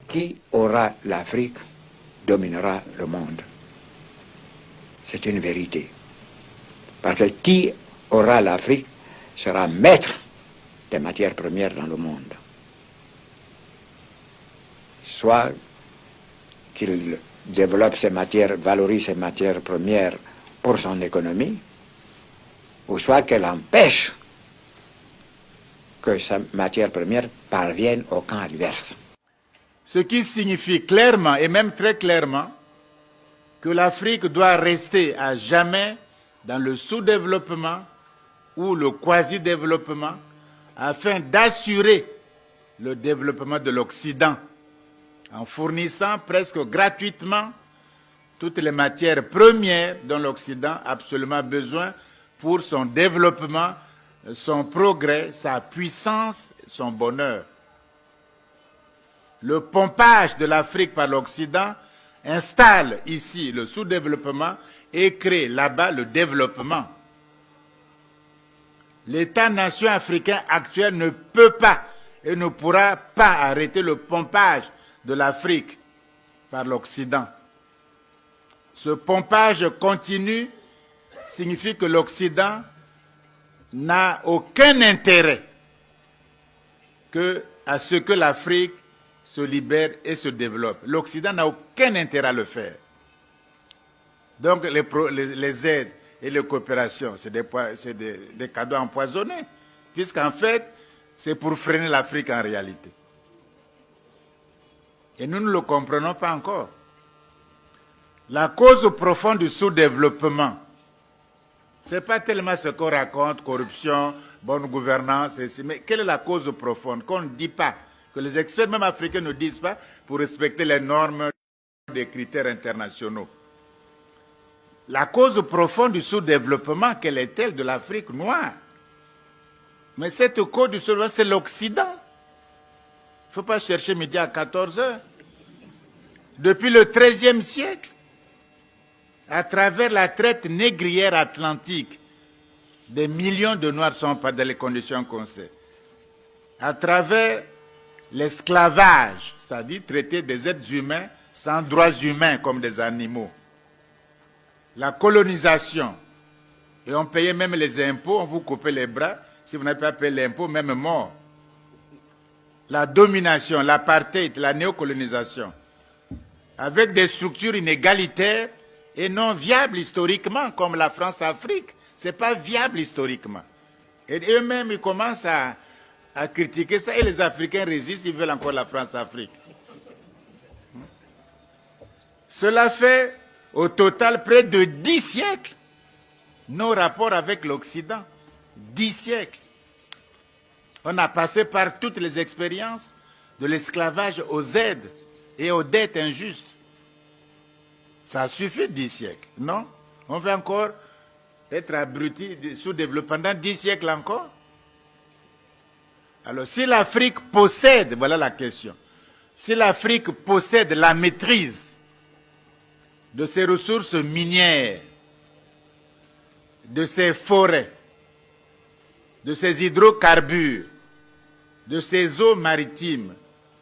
qui aura l'Afrique dominera le monde. C'est une vérité. Parce que qui aura l'Afrique sera maître des matières premières dans le monde. Soit qu'il développe ces matières, valorise ces matières premières pour son économie, ou soit qu'elle empêche que sa matière première parvienne au camp adverse. Ce qui signifie clairement, et même très clairement, que l'Afrique doit rester à jamais dans le sous-développement ou le quasi-développement afin d'assurer le développement de l'Occident en fournissant presque gratuitement toutes les matières premières dont l'Occident a absolument besoin pour son développement, son progrès, sa puissance, son bonheur. Le pompage de l'Afrique par l'Occident installe ici le sous-développement et crée là-bas le développement. L'État-nation africain actuel ne peut pas et ne pourra pas arrêter le pompage de l'Afrique par l'Occident. Ce pompage continu signifie que l'Occident n'a aucun intérêt à ce que l'Afrique se libère et se développe. L'Occident n'a aucun intérêt à le faire. Donc les aides et les coopérations, c'est des cadeaux empoisonnés, puisqu'en fait, c'est pour freiner l'Afrique en réalité. Et nous ne le comprenons pas encore. La cause profonde du sous-développement, ce n'est pas tellement ce qu'on raconte, corruption, bonne gouvernance, mais quelle est la cause profonde qu'on ne dit pas, que les experts même africains ne disent pas pour respecter les normes des critères internationaux. La cause profonde du sous-développement, quelle est-elle de l'Afrique noire? Mais cette cause du sous-développement, c'est l'Occident. Il ne faut pas chercher midi à 14 heures. Depuis le XIIIe siècle, à travers la traite négrière atlantique, des millions de Noirs sont pas dans les conditions qu'on sait. À travers l'esclavage, c'est-à-dire traiter des êtres humains sans droits humains comme des animaux. La colonisation, et on payait même les impôts, on vous coupait les bras, si vous n'avez pas payé l'impôt, même mort. La domination, l'apartheid, la néocolonisation, avec des structures inégalitaires et non viables historiquement, comme la France-Afrique. Ce n'est pas viable historiquement. Et eux-mêmes, ils commencent à critiquer ça, et les Africains résistent, ils veulent encore la France-Afrique. Cela fait au total près de 10 siècles nos rapports avec l'Occident. 10 siècles. On a passé par toutes les expériences de l'esclavage aux aides et aux dettes injustes. Ça suffit 10 siècles, non? On veut encore être abruti, sous-développé pendant 10 siècles encore? Alors, si l'Afrique possède, voilà la question, si l'Afrique possède la maîtrise de ses ressources minières, de ses forêts, de ses hydrocarbures, de ses eaux maritimes,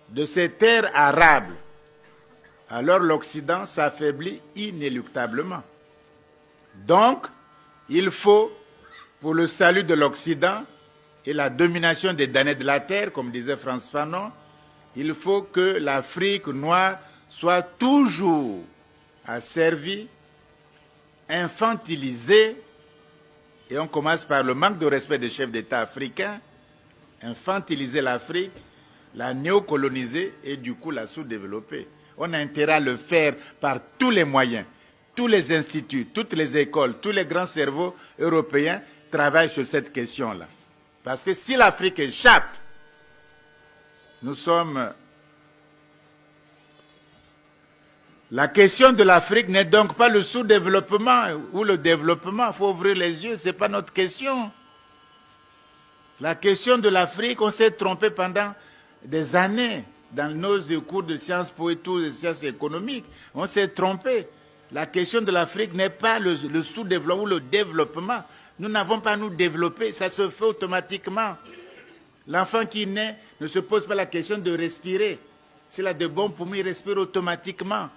de ses terres arables, alors l'Occident s'affaiblit inéluctablement. Donc, il faut, pour le salut de l'Occident et la domination des damnés de la terre, comme disait Frantz Fanon, il faut que l'Afrique noire soit toujours asservie, infantilisée, et on commence par le manque de respect des chefs d'État africains, infantiliser l'Afrique, la néocoloniser et du coup la sous-développer. On a intérêt à le faire par tous les moyens. Tous les instituts, toutes les écoles, tous les grands cerveaux européens travaillent sur cette question-là. Parce que si l'Afrique échappe, nous sommes... La question de l'Afrique n'est donc pas le sous-développement ou le développement. Il faut ouvrir les yeux, ce n'est pas notre question. La question de l'Afrique, on s'est trompé pendant des années dans nos cours de sciences po et tout, de sciences économiques. On s'est trompé. La question de l'Afrique n'est pas le sous-développement ou le développement. Nous n'avons pas à nous développer, ça se fait automatiquement. L'enfant qui naît ne se pose pas la question de respirer. S'il a de bons poumons, il respire automatiquement.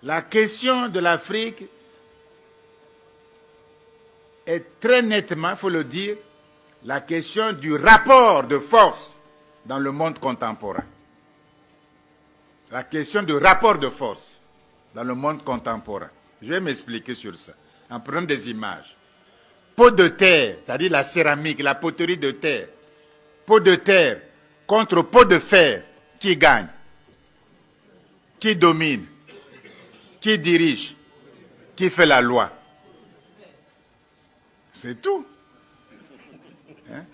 La question de l'Afrique est très nettement, il faut le dire, la question du rapport de force dans le monde contemporain. La question du rapport de force dans le monde contemporain. Je vais m'expliquer sur ça, en prenant des images. Pot de terre, c'est-à-dire la céramique, la poterie de terre. Pot de terre contre pot de fer, qui gagne? Qui domine? Qui dirige? Qui fait la loi? C'est tout. Hein?